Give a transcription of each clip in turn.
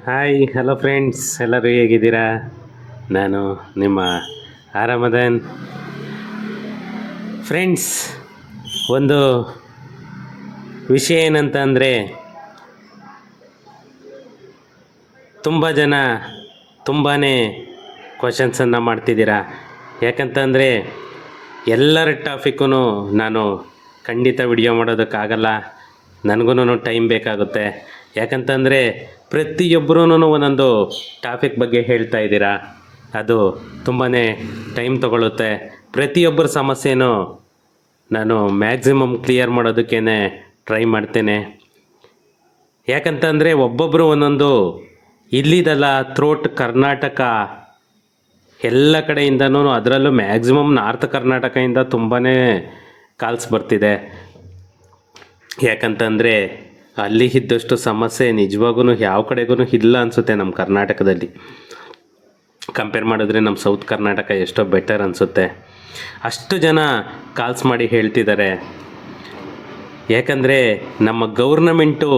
Hi hello friends, ಎಲ್ಲರೂ ಹೇಗಿದ್ದೀರಾ? ನಾನು ನಿಮ್ಮ ಆರಾಮದನ್. ಫ್ರೆಂಡ್ಸ್, ಒಂದು ವಿಷಯ ಏನಂತ ಅಂದರೆ, ತುಂಬ ಜನ ತುಂಬಾ ಕ್ವಶನ್ಸನ್ನು ಮಾಡ್ತಿದ್ದೀರಾ. ಯಾಕಂತಂದರೆ ಎಲ್ಲರ ಟಾಪಿಕ್ಕೂ ನಾನು ಖಂಡಿತ ವಿಡಿಯೋ ಮಾಡೋದಕ್ಕಾಗಲ್ಲ, ನನಗೂ ಟೈಮ್ ಬೇಕಾಗುತ್ತೆ. ಯಾಕಂತಂದರೆ ಪ್ರತಿಯೊಬ್ಬರೂ ಒಂದೊಂದು ಟಾಪಿಕ್ ಬಗ್ಗೆ ಹೇಳ್ತಾ ಇದ್ದೀರಾ, ಅದು ತುಂಬಾ ಟೈಮ್ ತೊಗೊಳುತ್ತೆ. ಪ್ರತಿಯೊಬ್ಬರ ಸಮಸ್ಯೆನೂ ನಾನು ಮ್ಯಾಕ್ಸಿಮಮ್ ಕ್ಲಿಯರ್ ಮಾಡೋದಕ್ಕೇ ಟ್ರೈ ಮಾಡ್ತೇನೆ. ಯಾಕಂತಂದರೆ ಒಬ್ಬೊಬ್ಬರು ಒಂದೊಂದು ಇಲ್ಲಿದಲ್ಲ, ಥ್ರೋಟ್ ಕರ್ನಾಟಕ ಎಲ್ಲ ಕಡೆಯಿಂದನೂ, ಅದರಲ್ಲೂ ಮ್ಯಾಕ್ಸಿಮಮ್ ನಾರ್ತ್ ಕರ್ನಾಟಕದಿಂದ ತುಂಬಾ ಕಾಲ್ಸ್ ಬರ್ತಿದೆ. ಯಾಕಂತಂದರೆ ಅಲ್ಲಿ ಇದ್ದಷ್ಟು ಸಮಸ್ಯೆ ನಿಜವಾಗೂ ಯಾವ ಕಡೆಗೂ ಇಲ್ಲ ಅನಿಸುತ್ತೆ. ನಮ್ಮ ಕರ್ನಾಟಕದಲ್ಲಿ ಕಂಪೇರ್ ಮಾಡಿದ್ರೆ ನಮ್ಮ ಸೌತ್ ಕರ್ನಾಟಕ ಎಷ್ಟೋ ಬೆಟರ್ ಅನಿಸುತ್ತೆ. ಅಷ್ಟು ಜನ ಕಾಲ್ಸ್ ಮಾಡಿ ಹೇಳ್ತಿದ್ದಾರೆ. ಯಾಕಂದರೆ ನಮ್ಮ ಗೌರ್ನಮೆಂಟು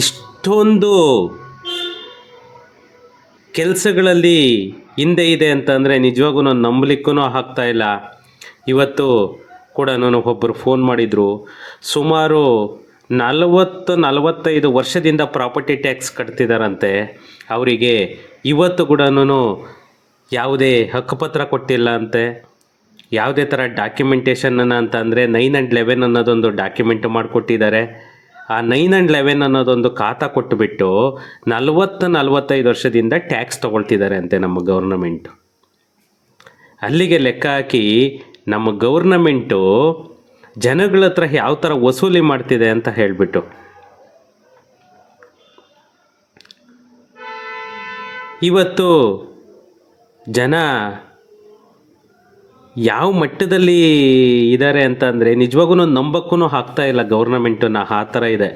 ಇಷ್ಟೊಂದು ಕೆಲಸಗಳಲ್ಲಿ ಹಿಂದೆ ಇದೆ ಅಂತಂದರೆ ನಿಜವಾಗೂ ನಂಬಲಿಕ್ಕೂ ಆಗ್ತಾಯಿಲ್ಲ. ಇವತ್ತು ಕೂಡ ಒಬ್ಬರು ಫೋನ್ ಮಾಡಿದರು. ಸುಮಾರು 40-45 ವರ್ಷದಿಂದ ಪ್ರಾಪರ್ಟಿ ಟ್ಯಾಕ್ಸ್ ಕಟ್ತಿದ್ದಾರಂತೆ. ಅವರಿಗೆ ಇವತ್ತು ಕೂಡ ಯಾವುದೇ ಹಕ್ಕುಪತ್ರ ಕೊಟ್ಟಿಲ್ಲ ಅಂತೆ. ಯಾವುದೇ ಥರ ಡಾಕ್ಯುಮೆಂಟೇಷನನ್ನು ಅಂತಂದರೆ 9 and 11 ಅನ್ನೋದೊಂದು ಡಾಕ್ಯುಮೆಂಟ್ ಮಾಡಿಕೊಟ್ಟಿದ್ದಾರೆ. ಆ 9 and 11 ಅನ್ನೋದೊಂದು ಖಾತಾ ಕೊಟ್ಟುಬಿಟ್ಟು 40-45 ವರ್ಷದಿಂದ ಟ್ಯಾಕ್ಸ್ ತೊಗೊಳ್ತಿದ್ದಾರೆ ಅಂತೆ ನಮ್ಮ ಗೌರ್ನಮೆಂಟು. ಅಲ್ಲಿಗೆ ಲೆಕ್ಕ ಹಾಕಿ ನಮ್ಮ ಗೌರ್ನಮೆಂಟು ಜನಗಳ ಹತ್ರ ಯಾವ ಥರ ವಸೂಲಿ ಮಾಡ್ತಿದೆ ಅಂತ ಹೇಳಿಬಿಟ್ಟು. ಇವತ್ತು ಜನ ಯಾವ ಮಟ್ಟದಲ್ಲಿ ಇದ್ದಾರೆ ಅಂತಂದರೆ ನಿಜವಾಗೂ ನಂಬಕ್ಕೂ ಆಗ್ತಾ ಇಲ್ಲ ಗೌರ್ನಮೆಂಟನ್ನು. ಆ ಥರ ಇದೆ.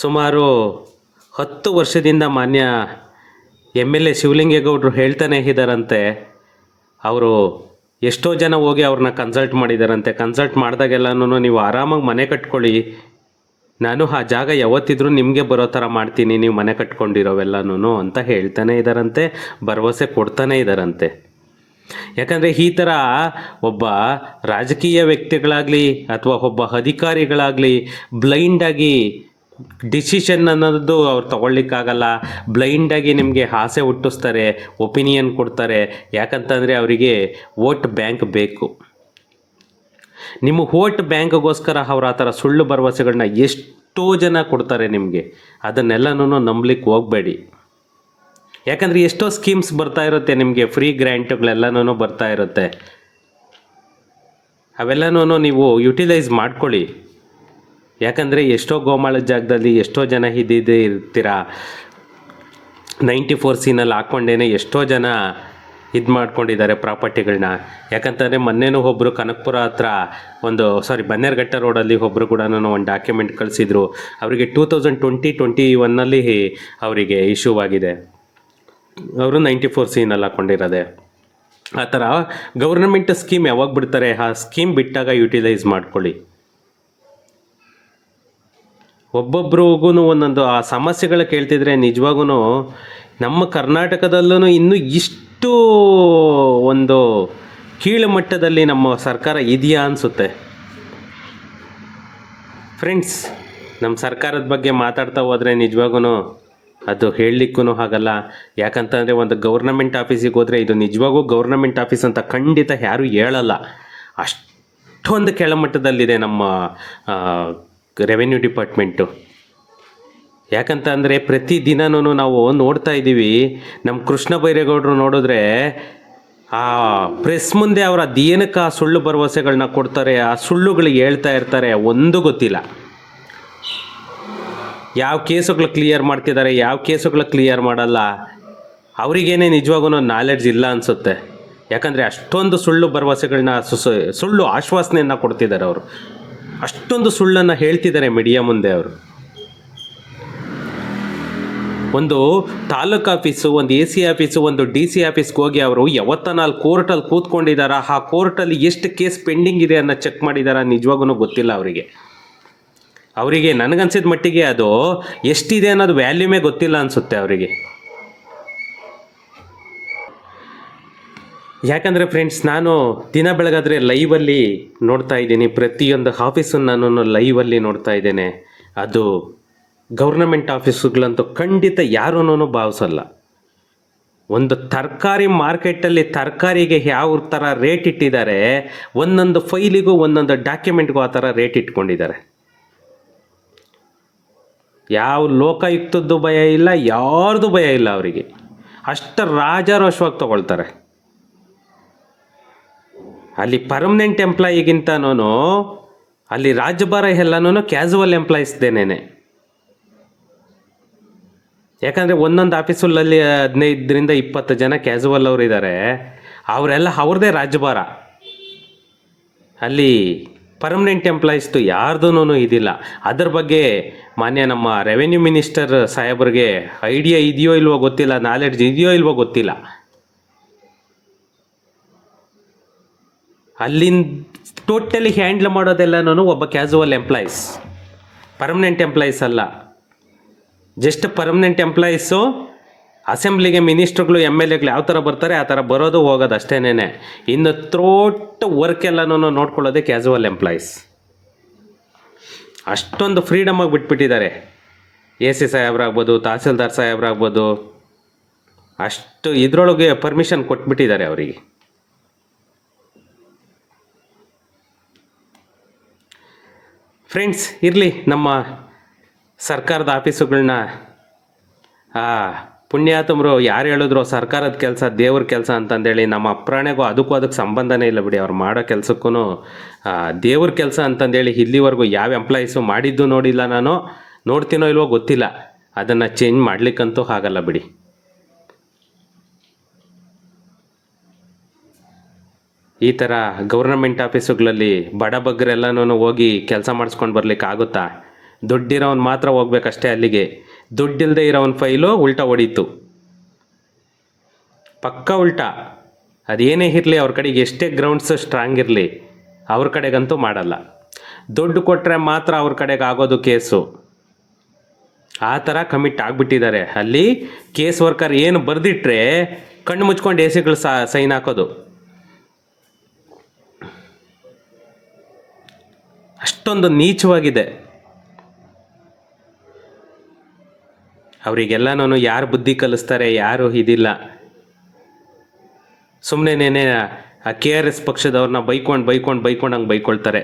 ಸುಮಾರು 10 ವರ್ಷದಿಂದ ಮಾನ್ಯ MLA ಶಿವಲಿಂಗೇಗೌಡರು ಹೇಳ್ತಾನೆ ಇದ್ದಾರಂತೆ. ಅವರು ಎಷ್ಟೋ ಜನ ಹೋಗಿ ಅವ್ರನ್ನ ಕನ್ಸಲ್ಟ್ ಮಾಡಿದಾರಂತೆ. ಕನ್ಸಲ್ಟ್ ಮಾಡಿದಾಗೆಲ್ಲನೂ ನೀವು ಆರಾಮಾಗಿ ಮನೆ ಕಟ್ಕೊಳ್ಳಿ, ನಾನು ಆ ಜಾಗ ಯಾವತ್ತಿದ್ರೂ ನಿಮಗೆ ಬರೋ ಥರ ಮಾಡ್ತೀನಿ, ನೀವು ಮನೆ ಕಟ್ಕೊಂಡಿರೋವೆಲ್ಲನೂ ಅಂತ ಹೇಳ್ತಾನೆ ಇದ್ದಾರಂತೆ, ಭರವಸೆ ಕೊಡ್ತಾನೆ ಇದ್ದಾರಂತೆ. ಯಾಕಂದರೆ ಈ ಥರ ಒಬ್ಬ ರಾಜಕೀಯ ವ್ಯಕ್ತಿಗಳಾಗಲಿ ಅಥವಾ ಒಬ್ಬ ಅಧಿಕಾರಿಗಳಾಗಲಿ ಬ್ಲೈಂಡಾಗಿ ಡಿಸಿಷನ್ ಅನ್ನೋದು ಅವ್ರು ತೊಗೊಳ್ಲಿಕ್ಕಾಗಲ್ಲ. ಬ್ಲೈಂಡಾಗಿ ನಿಮಗೆ ಆಸೆ ಹುಟ್ಟಿಸ್ತಾರೆ, ಒಪಿನಿಯನ್ ಕೊಡ್ತಾರೆ. ಯಾಕಂತಂದರೆ ಅವರಿಗೆ ವೋಟ್ ಬ್ಯಾಂಕ್ ಬೇಕು. ನಿಮ್ಮ ವೋಟ್ ಬ್ಯಾಂಕ್ಗೋಸ್ಕರ ಅವ್ರು ಆ ಥರ ಸುಳ್ಳು ಭರವಸೆಗಳನ್ನ ಎಷ್ಟೋ ಜನ ಕೊಡ್ತಾರೆ ನಿಮಗೆ. ಅದನ್ನೆಲ್ಲನೂ ನಂಬಲಿಕ್ಕೆ ಹೋಗಬೇಡಿ. ಯಾಕಂದರೆ ಎಷ್ಟೋ ಸ್ಕೀಮ್ಸ್ ಬರ್ತಾ ಇರುತ್ತೆ ನಿಮಗೆ, ಫ್ರೀ ಗ್ರ್ಯಾಂಟುಗಳೆಲ್ಲನೂ ಬರ್ತಾ ಇರುತ್ತೆ. ಅವೆಲ್ಲನೂ ನೀವು ಯುಟಿಲೈಸ್ ಮಾಡ್ಕೊಳ್ಳಿ. ಯಾಕಂದರೆ ಎಷ್ಟೋ ಗೋಮಾಳದ ಜಾಗದಲ್ಲಿ ಎಷ್ಟೋ ಜನ ಇರ್ತೀರ. 94C ಹಾಕ್ಕೊಂಡೇನೆ ಎಷ್ಟೋ ಜನ ಇದು ಮಾಡ್ಕೊಂಡಿದ್ದಾರೆ ಪ್ರಾಪರ್ಟಿಗಳನ್ನ. ಯಾಕಂತಂದರೆ ಮೊನ್ನೆನೂ ಒಬ್ಬರು ಕನಕಪುರ ಹತ್ರ ಬನ್ನೇರುಘಟ್ಟ ರೋಡಲ್ಲಿ ಒಬ್ಬರು ಕೂಡ ಒಂದು ಡಾಕ್ಯುಮೆಂಟ್ ಕಳಿಸಿದ್ರು. ಅವರಿಗೆ 2020-21 ಅವರಿಗೆ ಇಶ್ಯೂ ಆಗಿದೆ. ಅವರು 94C ಹಾಕ್ಕೊಂಡಿರೋದೆ. ಆ ಥರ ಗೌರ್ನಮೆಂಟ್ ಸ್ಕೀಮ್ ಯಾವಾಗ ಬಿಡ್ತಾರೆ, ಆ ಸ್ಕೀಮ್ ಬಿಟ್ಟಾಗ ಯುಟಿಲೈಸ್ ಮಾಡ್ಕೊಳ್ಳಿ. ಒಬ್ಬೊಬ್ರಿಗೂ ಒಂದೊಂದು ಆ ಸಮಸ್ಯೆಗಳು ಕೇಳ್ತಿದ್ರೆ ನಿಜವಾಗೂ ನಮ್ಮ ಕರ್ನಾಟಕದಲ್ಲೂ ಇನ್ನೂ ಇಷ್ಟು ಒಂದು ಕೀಳು ಮಟ್ಟದಲ್ಲಿ ನಮ್ಮ ಸರ್ಕಾರ ಇದೆಯಾ ಅನಿಸುತ್ತೆ. ಫ್ರೆಂಡ್ಸ್, ನಮ್ಮ ಸರ್ಕಾರದ ಬಗ್ಗೆ ಮಾತಾಡ್ತಾ ಹೋದರೆ ನಿಜವಾಗೂ ಅದು ಹೇಳಲಿಕ್ಕೂ ಆಗಲ್ಲ. ಯಾಕಂತಂದರೆ ಒಂದು ಗೌರ್ನಮೆಂಟ್ ಆಫೀಸಿಗೆ ಹೋದರೆ ಇದು ನಿಜವಾಗೂ ಗೌರ್ನಮೆಂಟ್ ಆಫೀಸ್ ಅಂತ ಖಂಡಿತ ಯಾರೂ ಹೇಳಲ್ಲ. ಅಷ್ಟೊಂದು ಕೆಳಮಟ್ಟದಲ್ಲಿದೆ ನಮ್ಮ ರೆವೆನ್ಯೂ ಡಿಪಾರ್ಟ್ಮೆಂಟು. ಯಾಕಂತ ಅಂದರೆ ಪ್ರತಿದಿನವೂ ನಾವು ನೋಡ್ತಾ ಇದ್ದೀವಿ. ನಮ್ಮ ಕೃಷ್ಣ ಬೈರೇಗೌಡರು ನೋಡಿದ್ರೆ ಆ ಪ್ರೆಸ್ ಮುಂದೆ ಅವರ ಅದೇನಕ್ಕೆ ಆ ಸುಳ್ಳು ಭರವಸೆಗಳನ್ನ ಕೊಡ್ತಾರೆ, ಆ ಸುಳ್ಳುಗಳು ಹೇಳ್ತಾ ಇರ್ತಾರೆ, ಒಂದು ಗೊತ್ತಿಲ್ಲ. ಯಾವ ಕೇಸುಗಳು ಕ್ಲಿಯರ್ ಮಾಡ್ತಿದ್ದಾರೆ, ಯಾವ ಕೇಸುಗಳು ಕ್ಲಿಯರ್ ಮಾಡಲ್ಲ, ಅವರಿಗೇನೆ ನಿಜವಾಗೂ ನಾಲೆಡ್ಜ್ ಇಲ್ಲ ಅನಿಸುತ್ತೆ. ಯಾಕಂದರೆ ಅಷ್ಟೊಂದು ಸುಳ್ಳು ಭರವಸೆಗಳನ್ನ ಸುಳ್ಳು ಆಶ್ವಾಸನೆಯನ್ನು ಕೊಡ್ತಿದ್ದಾರೆ. ಅವರು ಅಷ್ಟೊಂದು ಸುಳ್ಳನ್ನು ಹೇಳ್ತಿದ್ದಾರೆ ಮೀಡಿಯಾ ಮುಂದೆ. ಅವರು ಒಂದು ತಾಲೂಕು ಆಫೀಸು, ಒಂದು AC ಆಫೀಸು, ಒಂದು DC ಆಫೀಸ್ಗೆ ಹೋಗಿ ಅವರು ಯಾವತ್ತನ ಅಲ್ಲಿ ಕೋರ್ಟಲ್ಲಿ ಕೂತ್ಕೊಂಡಿದ್ದಾರ, ಆ ಕೋರ್ಟಲ್ಲಿ ಎಷ್ಟು ಕೇಸ್ ಪೆಂಡಿಂಗ್ ಇದೆ ಅನ್ನೋ ಚೆಕ್ ಮಾಡಿದಾರ ನಿಜವಾಗೂ ಗೊತ್ತಿಲ್ಲ ಅವರಿಗೆ. ಅವರಿಗೆ ನನಗನ್ಸಿದ ಮಟ್ಟಿಗೆ ಅದು ಎಷ್ಟಿದೆ ಅನ್ನೋದು ವ್ಯಾಲ್ಯೂಮೇ ಗೊತ್ತಿಲ್ಲ ಅನಿಸುತ್ತೆ ಅವರಿಗೆ. ಯಾಕಂದರೆ ಫ್ರೆಂಡ್ಸ್, ನಾನು ದಿನ ಬೆಳಗಾದರೆ ಲೈವಲ್ಲಿ ನೋಡ್ತಾ ಇದ್ದೀನಿ, ಪ್ರತಿಯೊಂದು ಆಫೀಸನ್ನು ನಾನು ಲೈವಲ್ಲಿ ನೋಡ್ತಾ ಇದ್ದೇನೆ. ಅದು ಗೌರ್ನಮೆಂಟ್ ಆಫೀಸುಗಳಂತೂ ಖಂಡಿತ ಯಾರೂ ಭಾವಿಸಲ್ಲ. ಒಂದು ತರಕಾರಿ ಮಾರ್ಕೆಟಲ್ಲಿ ತರಕಾರಿಗೆ ಯಾವ ಥರ ರೇಟ್ ಇಟ್ಟಿದ್ದಾರೆ, ಒಂದೊಂದು ಫೈಲಿಗೂ ಒಂದೊಂದು ಡಾಕ್ಯುಮೆಂಟ್ಗೂ ಆ ಥರ ರೇಟ್ ಇಟ್ಕೊಂಡಿದ್ದಾರೆ. ಯಾವ ಲೋಕಾಯುಕ್ತದ್ದು ಭಯ ಇಲ್ಲ, ಯಾರ್ದು ಭಯ ಇಲ್ಲ ಅವರಿಗೆ. ಅಷ್ಟು ರಾಜಾರೋಷವಾಗಿ ತಗೊಳ್ತಾರೆ. ಅಲ್ಲಿ ಪರ್ಮನೆಂಟ್ ಎಂಪ್ಲಾಯಿಗಿಂತನೂ ಅಲ್ಲಿ ರಾಜ್ಯಭಾರ ಎಲ್ಲನೂ ಕ್ಯಾಸುವಲ್ ಎಂಪ್ಲಾಯೀಸ್ದೇನೆ. ಯಾಕಂದರೆ ಒಂದೊಂದು ಆಫೀಸಲ್ಲಿ 15ರಿಂದ 20 ಜನ ಕ್ಯಾಸುವಲ್ ಅವರು ಇದ್ದಾರೆ. ಅವರೆಲ್ಲ ಅವ್ರದ್ದೇ ರಾಜ್ಯಭಾರ. ಅಲ್ಲಿ ಪರ್ಮನೆಂಟ್ ಎಂಪ್ಲಾಯೀಸ್ದು ಯಾರ್ದೂ ಇದಿಲ್ಲ. ಅದ್ರ ಬಗ್ಗೆ ಮಾನ್ಯ ನಮ್ಮ ರೆವೆನ್ಯೂ ಮಿನಿಸ್ಟರ್ ಸಾಹೇಬ್ರಿಗೆ ಐಡಿಯಾ ಇದೆಯೋ ಇಲ್ವೋ ಗೊತ್ತಿಲ್ಲ, ನಾಲೆಡ್ಜ್ ಇದೆಯೋ ಇಲ್ವೋ ಗೊತ್ತಿಲ್ಲ. ಅಲ್ಲಿಂದ ಟೋಟಲಿ ಹ್ಯಾಂಡ್ಲ್ ಮಾಡೋದೆಲ್ಲನೂ ಒಬ್ಬ ಕ್ಯಾಸುವಲ್ ಎಂಪ್ಲಾಯೀಸ್, ಪರ್ಮನೆಂಟ್ ಎಂಪ್ಲಾಯೀಸ್ ಅಲ್ಲ. ಜಸ್ಟ್ ಪರ್ಮನೆಂಟ್ ಎಂಪ್ಲಾಯೀಸು ಅಸೆಂಬ್ಲಿಗೆ ಮಿನಿಸ್ಟ್ರುಗಳು MLAಗಳು ಯಾವ ಥರ ಬರ್ತಾರೆ ಆ ಥರ ಬರೋದು ಹೋಗೋದು ಅಷ್ಟೇನೆ. ಇನ್ನು ಥ್ರೋಟ್ ವರ್ಕ್ ಎಲ್ಲನೂ ನೋಡ್ಕೊಳ್ಳೋದೇ ಕ್ಯಾಸುವಲ್ ಎಂಪ್ಲಾಯೀಸ್. ಅಷ್ಟೊಂದು ಫ್ರೀಡಮಾಗಿ ಬಿಟ್ಬಿಟ್ಟಿದ್ದಾರೆ. AC ಸಾಹೇಬ್ರಾಗ್ಬೋದು, ತಹಸೀಲ್ದಾರ್ ಸಾಹೇಬ್ರಾಗ್ಬೋದು, ಅಷ್ಟು ಇದರೊಳಗೆ ಪರ್ಮಿಷನ್ ಕೊಟ್ಬಿಟ್ಟಿದ್ದಾರೆ ಅವರಿಗೆ. ಫ್ರೆಂಡ್ಸ್, ಇರಲಿ, ನಮ್ಮ ಸರ್ಕಾರದ ಆಫೀಸುಗಳನ್ನ ಪುಣ್ಯಾತಮರು ಯಾರು ಹೇಳಿದ್ರು ಸರ್ಕಾರದ ಕೆಲಸ ದೇವ್ರ ಕೆಲಸ ಅಂತಂದೇಳಿ, ನಮ್ಮ ಅಪ್ರಾಣೆಗೂ ಅದಕ್ಕೆ ಸಂಬಂಧನೇ ಇಲ್ಲ ಬಿಡಿ. ಅವ್ರು ಮಾಡೋ ಕೆಲಸಕ್ಕೂ ದೇವ್ರ ಕೆಲಸ ಅಂತಂದೇಳಿ ಇಲ್ಲಿವರೆಗೂ ಯಾವ ಎಂಪ್ಲಾಯೀಸು ಮಾಡಿದ್ದು ನೋಡಿಲ್ಲ. ನಾನು ನೋಡ್ತೀನೋ ಇಲ್ವೋ ಗೊತ್ತಿಲ್ಲ. ಅದನ್ನು ಚೇಂಜ್ ಮಾಡಲಿಕ್ಕಂತೂ ಆಗಲ್ಲ ಬಿಡಿ. ಈ ಥರ ಗೌರ್ನಮೆಂಟ್ ಆಫೀಸುಗಳಲ್ಲಿ ಬಡಬಗ್ಗರೆಲ್ಲನೂ ಹೋಗಿ ಕೆಲಸ ಮಾಡಿಸ್ಕೊಂಡು ಬರ್ಲಿಕ್ಕೆ ಆಗುತ್ತಾ? ದುಡ್ಡಿರೋನು ಮಾತ್ರ ಹೋಗ್ಬೇಕಷ್ಟೇ ಅಲ್ಲಿಗೆ. ದುಡ್ಡಿಲ್ಲದೆ ಇರೋವನ ಫೈಲು ಉಲ್ಟಾ ಹೊಡೀತು, ಪಕ್ಕ ಉಲ್ಟಾ. ಅದೇನೇ ಇರಲಿ, ಅವ್ರ ಕಡೆಗೆ ಎಷ್ಟೇ ಗ್ರೌಂಡ್ಸ್ ಸ್ಟ್ರಾಂಗ್ ಇರಲಿ, ಅವ್ರ ಕಡೆಗಂತೂ ಮಾಡಲ್ಲ. ದುಡ್ಡು ಕೊಟ್ಟರೆ ಮಾತ್ರ ಅವ್ರ ಕಡೆಗೆ ಆಗೋದು ಕೇಸು. ಆ ಥರ ಕಮಿಟ್ ಆಗಿಬಿಟ್ಟಿದ್ದಾರೆ. ಅಲ್ಲಿ ಕೇಸ್ ವರ್ಕರ್ ಏನು ಬರೆದಿಟ್ರೆ ಕಣ್ಣು ಮುಚ್ಕೊಂಡು AC ಸೈನ್ ಹಾಕೋದು. ಅಷ್ಟೊಂದು ನೀಚವಾಗಿದೆ. ಅವರಿಗೆಲ್ಲನೂ ಯಾರು ಬುದ್ಧಿ ಕಲಿಸ್ತಾರೆ, ಯಾರು ಇದಿಲ್ಲ. ಸುಮ್ಮನೆನೇ ಆ KRS ಪಕ್ಷದವ್ರನ್ನ ಬೈಕೊಂಡು ಹಂಗೆ ಬೈಕೊಳ್ತಾರೆ.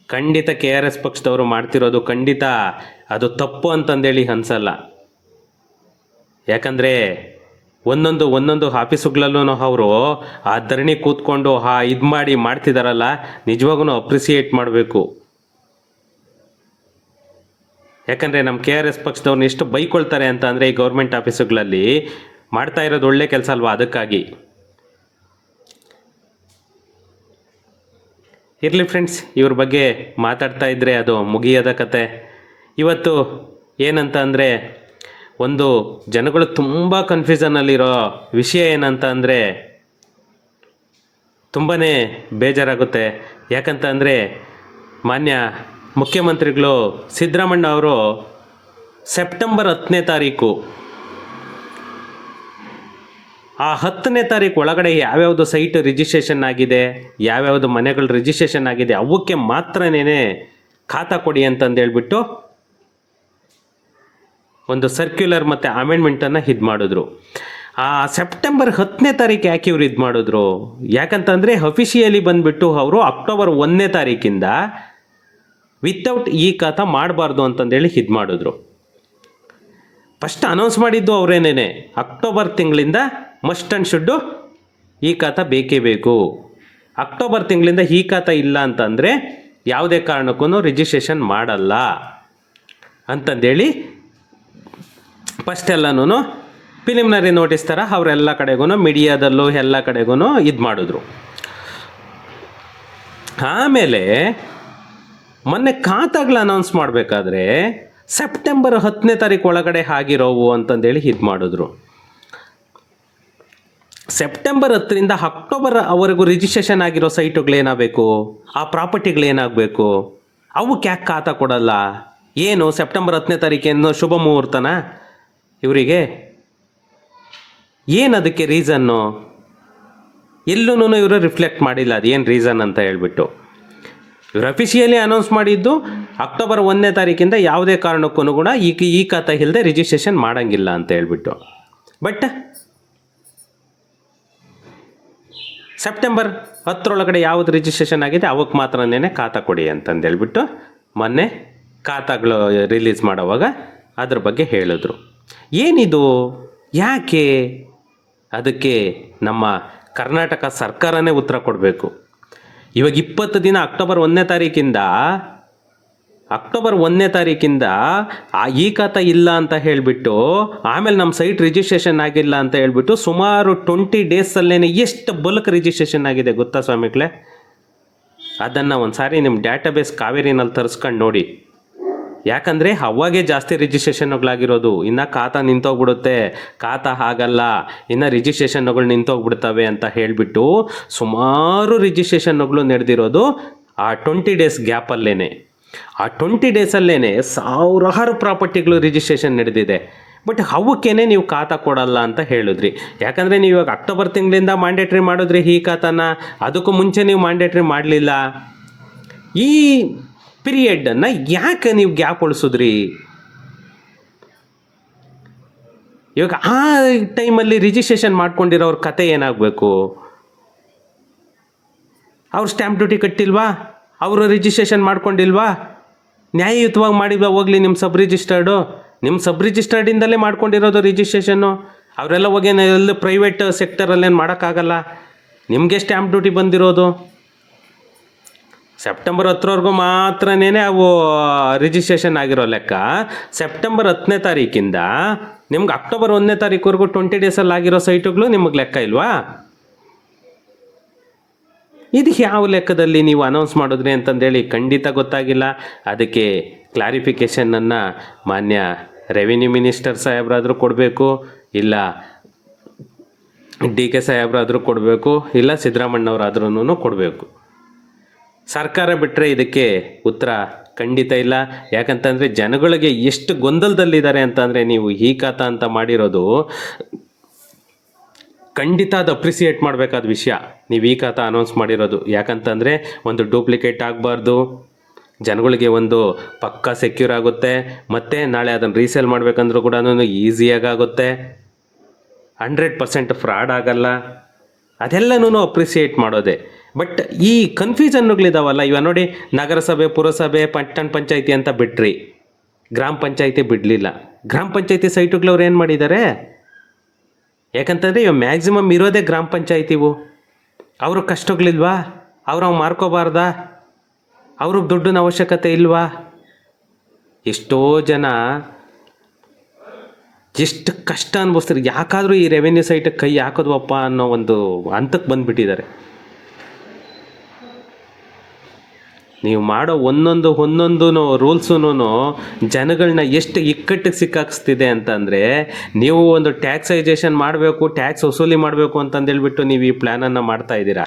ಖಂಡಿತ KRS ಪಕ್ಷದವರು ಮಾಡ್ತಿರೋದು ಖಂಡಿತ ಅದು ತಪ್ಪು ಅಂತಂದೇಳಿ ಅನ್ಸಲ್ಲ. ಯಾಕಂದರೆ ಒಂದೊಂದು ಆಫೀಸುಗಳಲ್ಲೂ ಅವರು ಆ ಧರಣಿ ಕೂತ್ಕೊಂಡು ಇದು ಮಾಡ್ತಿದ್ದಾರಲ್ಲ, ನಿಜವಾಗೂ ಅಪ್ರಿಸಿಯೇಟ್ ಮಾಡಬೇಕು. ಯಾಕಂದರೆ ನಮ್ಮ KRS ಪಕ್ಷದವ್ರನ್ನ ಎಷ್ಟು ಬೈಕೊಳ್ತಾರೆ ಅಂತ ಅಂದರೆ, ಈ ಗೌರ್ಮೆಂಟ್ ಆಫೀಸುಗಳಲ್ಲಿ ಮಾಡ್ತಾ ಇರೋದು ಒಳ್ಳೆ ಕೆಲಸ ಅಲ್ವಾ, ಅದಕ್ಕಾಗಿ. ಇರಲಿ ಫ್ರೆಂಡ್ಸ್, ಇವ್ರ ಬಗ್ಗೆ ಮಾತಾಡ್ತಾ ಇದ್ದರೆ ಅದು ಮುಗಿಯೋದ ಕತೆ. ಇವತ್ತು ಏನಂತ ಅಂದರೆ, ಒಂದು ಜನಗಳು ತುಂಬ ಕನ್ಫ್ಯೂಷನಲ್ಲಿರೋ ವಿಷಯ ಏನಂತ ಅಂದರೆ, ತುಂಬಾ ಬೇಜಾರಾಗುತ್ತೆ. ಯಾಕಂತ ಅಂದರೆ, ಮಾನ್ಯ ಮುಖ್ಯಮಂತ್ರಿಗಳು ಸಿದ್ದರಾಮಣ್ಣ ಅವರು ಸೆಪ್ಟೆಂಬರ್ 10ನೇ ತಾರೀಕು, ಆ 10ನೇ ತಾರೀಕು ಒಳಗಡೆ ಯಾವ್ಯಾವುದು ಸೈಟ್ ರಿಜಿಸ್ಟ್ರೇಷನ್ ಆಗಿದೆ, ಯಾವ್ಯಾವುದು ಮನೆಗಳು ರಿಜಿಸ್ಟ್ರೇಷನ್ ಆಗಿದೆ, ಅವಕ್ಕೆ ಮಾತ್ರನೇ ಖಾತಾ ಕೊಡಿ ಅಂತಂದೇಳ್ಬಿಟ್ಟು ಒಂದು ಸರ್ಕ್ಯುಲರ್ ಮತ್ತು ಅಮೆಂಡ್ಮೆಂಟನ್ನು ಇದು ಮಾಡಿದ್ರು. ಆ ಸೆಪ್ಟೆಂಬರ್ 10ನೇ ತಾರೀಕು ಯಾಕೆ ಇವ್ರು ಇದು ಮಾಡಿದ್ರು? ಯಾಕಂತಂದರೆ ಅಫಿಷಿಯಲಿ ಬಂದುಬಿಟ್ಟು ಅವರು ಅಕ್ಟೋಬರ್ 1ನೇ ತಾರೀಕಿಂದ ವಿತೌಟ್ ಈ ಖಾತಾ ಮಾಡಬಾರ್ದು ಅಂತಂದೇಳಿ ಇದು ಮಾಡಿದ್ರು. ಫಸ್ಟ್ ಅನೌನ್ಸ್ ಮಾಡಿದ್ದು ಅವರೇನೇನೆ, ಅಕ್ಟೋಬರ್ ತಿಂಗಳಿಂದ ಮಸ್ಟ್ ಆ್ಯಂಡ್ ಶುಡ್ಡು ಈ ಖಾತಾ ಬೇಕೇ ಬೇಕು. ಅಕ್ಟೋಬರ್ ತಿಂಗಳಿಂದ ಈ ಖಾತಾ ಇಲ್ಲ ಅಂತಂದರೆ ಯಾವುದೇ ಕಾರಣಕ್ಕೂ ರಿಜಿಸ್ಟ್ರೇಷನ್ ಮಾಡಲ್ಲ ಅಂತಂದೇಳಿ ಫಸ್ಟ್ ಎಲ್ಲನೂ ಪ್ರಿಲಿಮಿನರಿ ನೋಟಿಸ್ ಥರ ಅವರೆಲ್ಲ ಕಡೆಗೂ ಮೀಡಿಯಾದಲ್ಲೂ ಎಲ್ಲ ಕಡೆಗೂ ಇದು ಮಾಡಿದ್ರು. ಆಮೇಲೆ ಮೊನ್ನೆ ಖಾತಾಗಳು ಅನೌನ್ಸ್ ಮಾಡಬೇಕಾದ್ರೆ ಸೆಪ್ಟೆಂಬರ್ 10ನೇ ತಾರೀಕು ಒಳಗಡೆ ಆಗಿರೋವು ಅಂತಂದೇಳಿ ಇದು ಮಾಡಿದ್ರು. ಸೆಪ್ಟೆಂಬರ್ 10ರಿಂದ ಅಕ್ಟೋಬರ್ ಅವರೆಗೂ ರಿಜಿಸ್ಟ್ರೇಷನ್ ಆಗಿರೋ ಸೈಟುಗಳೇನಾಗಬೇಕು, ಆ ಪ್ರಾಪರ್ಟಿಗಳೇನಾಗಬೇಕು, ಅವಕ್ಕೆ ಯಾಕೆ ಖಾತಾ ಕೊಡಲ್ಲ? ಏನು ಸೆಪ್ಟೆಂಬರ್ 10ನೇ ತಾರೀಕೇನು ಶುಭ ಮುಹೂರ್ತನ ಇವರಿಗೆ? ಏನು ಅದಕ್ಕೆ ರೀಸನ್ನು? ಎಲ್ಲೂ ಇವರು ರಿಫ್ಲೆಕ್ಟ್ ಮಾಡಿಲ್ಲ ಅದು ಏನು ರೀಸನ್ ಅಂತ ಹೇಳ್ಬಿಟ್ಟು. ಇವರು ಅಫಿಷಿಯಲಿ ಅನೌನ್ಸ್ ಮಾಡಿದ್ದು ಅಕ್ಟೋಬರ್ 1ನೇ ತಾರೀಕಿಂದ ಯಾವುದೇ ಕಾರಣಕ್ಕೂ ಕೂಡ ಈ ಖಾತಾ ಇಲ್ಲದೆ ರಿಜಿಸ್ಟ್ರೇಷನ್ ಮಾಡೋಂಗಿಲ್ಲ ಅಂತ ಹೇಳ್ಬಿಟ್ಟು. ಬಟ್ ಸೆಪ್ಟೆಂಬರ್ 10ರೊಳಗಡೆ ಯಾವುದು ರಿಜಿಸ್ಟ್ರೇಷನ್ ಆಗಿದೆ ಅವಕ್ಕೆ ಮಾತ್ರನೇ ಖಾತಾ ಕೊಡಿ ಅಂತಂದು ಹೇಳ್ಬಿಟ್ಟು ಮೊನ್ನೆ ಖಾತಾಗಳು ರಿಲೀಸ್ ಮಾಡೋವಾಗ ಅದ್ರ ಬಗ್ಗೆ ಹೇಳಿದ್ರು. ಏನಿದು, ಯಾಕೆ? ಅದಕ್ಕೆ ನಮ್ಮ ಕರ್ನಾಟಕ ಸರ್ಕಾರನೇ ಉತ್ತರ ಕೊಡಬೇಕು. ಇವಾಗ 20 ದಿನ ಅಕ್ಟೋಬರ್ 1ನೇ ತಾರೀಕಿಂದ ಈ ಖಾತಾ ಇಲ್ಲ ಅಂತ ಹೇಳಿಬಿಟ್ಟು ಆಮೇಲೆ ನಮ್ಮ ಸೈಟ್ ರಿಜಿಸ್ಟ್ರೇಷನ್ ಆಗಿಲ್ಲ ಅಂತ ಹೇಳ್ಬಿಟ್ಟು ಸುಮಾರು 20 ಡೇಸಲ್ಲೇ ಎಷ್ಟು ಬಲ್ಕ್ ರಿಜಿಸ್ಟ್ರೇಷನ್ ಆಗಿದೆ ಗೊತ್ತಾ ಸ್ವಾಮಿಗಳೇ? ಅದನ್ನು ಒಂದು ಸಾರಿ ನಿಮ್ಮ ಡೇಟಾಬೇಸ್ ಕಾವೇರಿನಲ್ಲಿ ತರಿಸ್ಕೊಂಡು ನೋಡಿ. ಯಾಕಂದರೆ ಅವಾಗೇ ಜಾಸ್ತಿ ರಿಜಿಸ್ಟ್ರೇಷನ್ಗಳಾಗಿರೋದು. ಇನ್ನು ಖಾತಾ ನಿಂತೋಗ್ಬಿಡುತ್ತೆ, ಖಾತಾ ಆಗಲ್ಲ, ಇನ್ನು ರಿಜಿಸ್ಟ್ರೇಷನ್ಗಳು ನಿಂತೋಗ್ಬಿಡ್ತವೆ ಅಂತ ಹೇಳಿಬಿಟ್ಟು ಸುಮಾರು ರಿಜಿಸ್ಟ್ರೇಷನ್ಗಳು ನಡೆದಿರೋದು ಆ 20 ಡೇಸ್ ಗ್ಯಾಪಲ್ಲೇ. ಆ 20 ಡೇಸಲ್ಲೇ ಸಾವಿರಾರು ಪ್ರಾಪರ್ಟಿಗಳು ರಿಜಿಸ್ಟ್ರೇಷನ್ ನಡೆದಿದೆ. ಬಟ್ ಅವಕ್ಕೇನೆ ನೀವು ಖಾತಾ ಕೊಡಲ್ಲ ಅಂತ ಹೇಳಿದ್ರಿ. ಯಾಕಂದರೆ ನೀವು ಇವಾಗ ಅಕ್ಟೋಬರ್ ತಿಂಗಳಿಂದ ಮ್ಯಾಂಡೇಟ್ರಿ ಮಾಡಿದ್ರಿ ಈ ಖಾತಾನ, ಅದಕ್ಕೂ ಮುಂಚೆ ನೀವು ಮ್ಯಾಂಡೇಟ್ರಿ ಮಾಡಲಿಲ್ಲ. ಈ ಪೀರಿಯಡನ್ನು ಯಾಕೆ ನೀವು ಗ್ಯಾಪ್ ಉಳಿಸಿದ್ರಿ? ಇವಾಗ ಆ ಟೈಮಲ್ಲಿ ರಿಜಿಸ್ಟ್ರೇಷನ್ ಮಾಡ್ಕೊಂಡಿರೋರ ಕತೆ ಏನಾಗಬೇಕು? ಅವ್ರು ಸ್ಟ್ಯಾಂಪ್ ಡ್ಯೂಟಿ ಕಟ್ಟಿಲ್ವಾ? ಅವರು ರಿಜಿಸ್ಟ್ರೇಷನ್ ಮಾಡ್ಕೊಂಡಿಲ್ವಾ? ನ್ಯಾಯಯುತವಾಗಿ ಮಾಡಿಲ್ವಾ? ಹೋಗಲಿ ನಿಮ್ಮ ಸಬ್ ರಿಜಿಸ್ಟರ್ಡಿಂದಲೇ ಮಾಡ್ಕೊಂಡಿರೋದು ರಿಜಿಸ್ಟ್ರೇಷನ್ನು. ಅವರೆಲ್ಲ ಹೋಗಿ ಎಲ್ಲ ಪ್ರೈವೇಟ್ ಸೆಕ್ಟರಲ್ಲೇನು ಮಾಡೋಕ್ಕಾಗಲ್ಲ. ನಿಮಗೆ ಸ್ಟ್ಯಾಂಪ್ ಡ್ಯೂಟಿ ಬಂದಿರೋದು ಸೆಪ್ಟೆಂಬರ್ 10ರವರೆಗೂ ಮಾತ್ರನೇ ಅವು ರಿಜಿಸ್ಟ್ರೇಷನ್ ಆಗಿರೋ ಲೆಕ್ಕ. ಸೆಪ್ಟೆಂಬರ್ 10ನೇ ತಾರೀಕಿಂದ ನಿಮ್ಗೆ ಅಕ್ಟೋಬರ್ 1ನೇ ತಾರೀಕುವರೆಗೂ 20 ಡೇಸಲ್ಲಿ ಆಗಿರೋ ಸೈಟುಗಳು ನಿಮಗೆ ಲೆಕ್ಕ ಇಲ್ವಾ? ಇದು ಯಾವ ಲೆಕ್ಕದಲ್ಲಿ ನೀವು ಅನೌನ್ಸ್ ಮಾಡಿದ್ರಿ ಅಂತಂದೇಳಿ ಖಂಡಿತ ಗೊತ್ತಾಗಿಲ್ಲ. ಅದಕ್ಕೆ ಕ್ಲಾರಿಫಿಕೇಷನನ್ನು ಮಾನ್ಯ ರೆವಿನ್ಯೂ ಮಿನಿಸ್ಟರ್ ಸಾಹೇಬ್ರಾದರೂ ಕೊಡಬೇಕು, ಇಲ್ಲ ಡಿ ಕೆ ಸಾಹೇಬ್ರಾದರೂ ಕೊಡಬೇಕು, ಇಲ್ಲ ಸಿದ್ದರಾಮಣ್ಣವರಾದ್ರೂ ಕೊಡಬೇಕು. ಸರ್ಕಾರ ಬಿಟ್ಟರೆ ಇದಕ್ಕೆ ಉತ್ತರ ಖಂಡಿತ ಇಲ್ಲ. ಯಾಕಂತಂದರೆ ಜನಗಳಿಗೆ ಎಷ್ಟು ಗೊಂದಲದಲ್ಲಿದ್ದಾರೆ ಅಂತಂದರೆ ನೀವು ಈ ಖಾತಾ ಅಂತ ಮಾಡಿರೋದು ಖಂಡಿತ ಅದು ಅಪ್ರಿಸಿಯೇಟ್ ಮಾಡಬೇಕಾದ ವಿಷಯ. ನೀವು ಈ ಖಾತಾ ಅನೌನ್ಸ್ ಮಾಡಿರೋದು ಯಾಕಂತಂದರೆ ಒಂದು ಡೂಪ್ಲಿಕೇಟ್ ಆಗಬಾರ್ದು, ಜನಗಳಿಗೆ ಒಂದು ಪಕ್ಕಾ ಸೆಕ್ಯೂರ್ ಆಗುತ್ತೆ, ಮತ್ತು ನಾಳೆ ಅದನ್ನು ರೀಸೇಲ್ ಮಾಡಬೇಕಂದ್ರೂ ಕೂಡ ಈಸಿಯಾಗುತ್ತೆ, 100% ಫ್ರಾಡ್ ಆಗಲ್ಲ, ಅದೆಲ್ಲನೂ ಅಪ್ರಿಸಿಯೇಟ್ ಮಾಡೋದೆ. ಬಟ್ ಈ ಕನ್ಫ್ಯೂಷನ್ಗಳಿದಾವಲ್ಲ, ಇವ ನೋಡಿ ನಗರಸಭೆ, ಪುರಸಭೆ, ಪಟ್ಟಣ ಪಂಚಾಯಿತಿ ಅಂತ ಬಿಟ್ರಿ, ಗ್ರಾಮ ಪಂಚಾಯಿತಿ ಬಿಡಲಿಲ್ಲ. ಗ್ರಾಮ ಪಂಚಾಯಿತಿ ಸೈಟುಗಳವ್ರು ಏನು ಮಾಡಿದ್ದಾರೆ? ಯಾಕಂತಂದರೆ ಇವಾಗ ಮ್ಯಾಕ್ಸಿಮಮ್ ಇರೋದೇ ಗ್ರಾಮ ಪಂಚಾಯಿತಿವು. ಅವ್ರಿಗೆ ಕಷ್ಟಗಳಿಲ್ವಾ? ಅವ್ರು ಮಾರ್ಕೋಬಾರ್ದಾ? ಅವ್ರಿಗೆ ದುಡ್ಡಿನ ಅವಶ್ಯಕತೆ ಇಲ್ವಾ? ಎಷ್ಟೋ ಜನ ಎಷ್ಟು ಕಷ್ಟ ಅನ್ಭವಿಸ್ತಾರೆ. ಯಾಕಾದರೂ ಈ ರೆವೆನ್ಯೂ ಸೈಟಿಗೆ ಕೈ ಹಾಕೋದ್ವಪ್ಪ ಅನ್ನೋ ಒಂದು ಹಂತಕ್ಕೆ ಬಂದುಬಿಟ್ಟಿದ್ದಾರೆ. ನೀವು ಮಾಡೋ ಒಂದೊಂದು ರೂಲ್ಸೂ ಜನಗಳನ್ನ ಎಷ್ಟು ಇಕ್ಕಟ್ಟಿಗೆ ಸಿಕ್ಕಾಕ್ಸ್ತಿದೆ ಅಂತಂದರೆ, ನೀವು ಒಂದು ಟ್ಯಾಕ್ಸೈಜೇಷನ್ ಮಾಡಬೇಕು, ಟ್ಯಾಕ್ಸ್ ವಸೂಲಿ ಮಾಡಬೇಕು ಅಂತಂದೇಳ್ಬಿಟ್ಟು ನೀವು ಈ ಪ್ಲ್ಯಾನನ್ನು ಮಾಡ್ತಾಯಿದ್ದೀರಾ.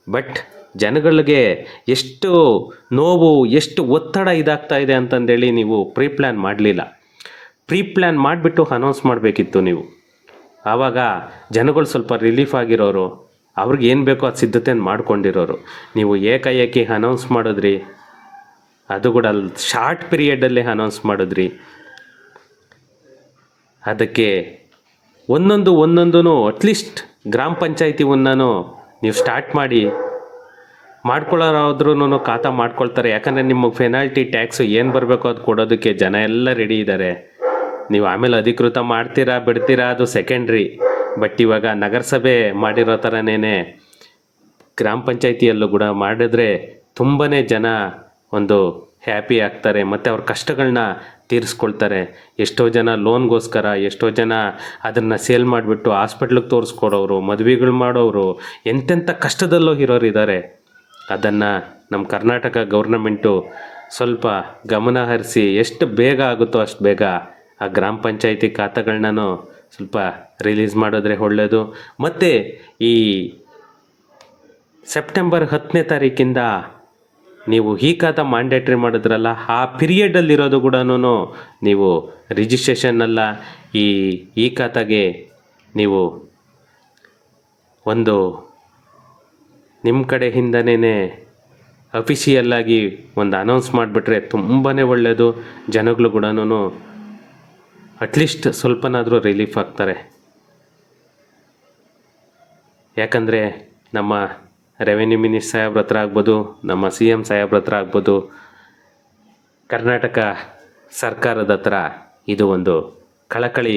ಬಟ್ ಜನಗಳಿಗೆ ಎಷ್ಟು ನೋವು, ಎಷ್ಟು ಒತ್ತಡ ಇದಾಗ್ತಾ ಇದೆ ಅಂತಂದೇಳಿ ನೀವು ಪ್ಲಾನ್ ಮಾಡಲಿಲ್ಲ. ಪ್ಲ್ಯಾನ್ ಮಾಡಿಬಿಟ್ಟು ಅನೌನ್ಸ್ ಮಾಡಬೇಕಿತ್ತು ನೀವು. ಆವಾಗ ಜನಗಳು ಸ್ವಲ್ಪ ರಿಲೀಫ್ ಆಗಿರೋರು, ಅವ್ರಿಗೆ ಏನು ಬೇಕೋ ಅದು ಸಿದ್ಧತೆಯನ್ನು ಮಾಡ್ಕೊಂಡಿರೋರು. ನೀವು ಏಕಾಏಕಿ ಅನೌನ್ಸ್ ಮಾಡಿದ್ರಿ, ಅದು ಕೂಡ ಶಾರ್ಟ್ ಪೀರಿಯಡಲ್ಲೇ ಅನೌನ್ಸ್ ಮಾಡಿದ್ರಿ. ಅದಕ್ಕೆ ಒಂದೊಂದು ಅಟ್ಲೀಸ್ಟ್ ಗ್ರಾಮ ಪಂಚಾಯಿತಿವನ್ನು ನೀವು ಸ್ಟಾರ್ಟ್ ಮಾಡಿ ಮಾಡ್ಕೊಳ್ಳೋರಾದ್ರೂ ಖಾತಾ ಮಾಡ್ಕೊಳ್ತಾರೆ. ಯಾಕಂದರೆ ನಿಮಗೆ ಪೆನಾಲ್ಟಿ ಟ್ಯಾಕ್ಸು ಏನು ಬರಬೇಕೋ ಅದು ಕೊಡೋದಕ್ಕೆ ಜನ ಎಲ್ಲ ರೆಡಿ ಇದ್ದಾರೆ. ನೀವು ಆಮೇಲೆ ಅಧಿಕೃತ ಮಾಡ್ತೀರಾ ಬಿಡ್ತೀರಾ ಅದು ಸೆಕೆಂಡ್ರಿ. ಬಟ್ ಇವಾಗ ನಗರಸಭೆ ಮಾಡಿರೋ ಥರನೇ ಗ್ರಾಮ ಪಂಚಾಯಿತಿಯಲ್ಲೂ ಕೂಡ ಮಾಡಿದ್ರೆ ತುಂಬಾ ಜನ ಒಂದು ಹ್ಯಾಪಿ ಆಗ್ತಾರೆ, ಮತ್ತು ಅವ್ರ ಕಷ್ಟಗಳನ್ನ ತೀರಿಸ್ಕೊಳ್ತಾರೆ. ಎಷ್ಟೋ ಜನ ಲೋನ್ಗೋಸ್ಕರ, ಎಷ್ಟೋ ಜನ ಅದನ್ನು ಸೇಲ್ ಮಾಡಿಬಿಟ್ಟು ಹಾಸ್ಪಿಟ್ಲಿಗೆ ತೋರಿಸ್ಕೊಡೋರು, ಮದುವೆಗಳು ಮಾಡೋರು, ಎಂತೆಂಥ ಕಷ್ಟದಲ್ಲೂ ಇರೋರು ಇದ್ದಾರೆ. ಅದನ್ನು ನಮ್ಮ ಕರ್ನಾಟಕ ಗೌರ್ನಮೆಂಟು ಸ್ವಲ್ಪ ಗಮನ ಹರಿಸಿ ಎಷ್ಟು ಬೇಗ ಆಗುತ್ತೋ ಅಷ್ಟು ಬೇಗ ಆ ಗ್ರಾಮ ಪಂಚಾಯಿತಿ ಖಾತೆಗಳನ್ನೂ ಸ್ವಲ್ಪ ರಿಲೀಸ್ ಮಾಡಿದ್ರೆ ಒಳ್ಳೆಯದು. ಮತ್ತು ಈ ಸೆಪ್ಟೆಂಬರ್ 10ನೇ ತಾರೀಕಿಂದ ನೀವು ಈ ಖಾತಾ ಮ್ಯಾಂಡೇಟ್ರಿ ಮಾಡಿದ್ರಲ್ಲ ಆ ಪೀರಿಯಡಲ್ಲಿರೋದು ಕೂಡ ನೀವು ರಿಜಿಸ್ಟ್ರೇಷನ್ನಲ್ಲ ಈ ಖಾತಾಗೆ ನೀವು ಒಂದು ನಿಮ್ಮ ಕಡೆಯಿಂದನೇ ಅಫಿಷಿಯಲ್ಲಾಗಿ ಒಂದು ಅನೌನ್ಸ್ ಮಾಡಿಬಿಟ್ರೆ ತುಂಬಾ ಒಳ್ಳೆಯದು. ಜನಗಳು ಕೂಡ ಅಟ್ಲೀಸ್ಟ್ ಸ್ವಲ್ಪನಾದರೂ ರಿಲೀಫ್ ಆಗ್ತಾರೆ. ಯಾಕಂದರೆ ನಮ್ಮ ರೆವೆನ್ಯೂ ಮಿನಿಸ್ಟರ್ ಸಾಹೇಬ್ರ ಹತ್ರ ಆಗ್ಬೋದು, ನಮ್ಮ CM ಸಾಹೇಬ್ರ ಹತ್ರ ಆಗ್ಬೋದು, ಕರ್ನಾಟಕ ಸರ್ಕಾರದ ಹತ್ರ ಇದು ಒಂದು ಕಳಕಳಿ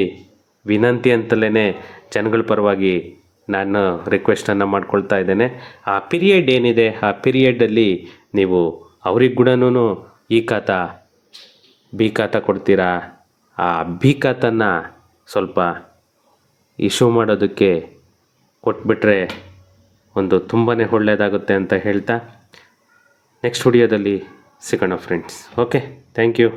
ವಿನಂತಿ ಅಂತಲೇ ಜನಗಳ ಪರವಾಗಿ ನಾನು ರಿಕ್ವೆಸ್ಟನ್ನು ಮಾಡ್ಕೊಳ್ತಾ ಇದ್ದೇನೆ. ಆ ಪೀರಿಯಡ್ ಏನಿದೆ ಆ ಪೀರಿಯಡಲ್ಲಿ ನೀವು ಅವ್ರಿಗೆ ಕೂಡ ಈ ಖಾತಾ ಬಿ ಖಾತಾ ಕೊಡ್ತೀರಾ, ಆ ಬಿ ಖಾತನ್ನ ಸ್ವಲ್ಪ ಇಶ್ಯೂ ಮಾಡೋದಕ್ಕೆ ಕೊಟ್ಬಿಟ್ರೆ ಒಂದು ತುಂಬಾ ಒಳ್ಳೆಯದಾಗುತ್ತೆ ಅಂತ ಹೇಳ್ತಾ ನೆಕ್ಸ್ಟ್ ವಿಡಿಯೋದಲ್ಲಿ ಸಿಗೋಣ ಫ್ರೆಂಡ್ಸ್. Okay, thank you.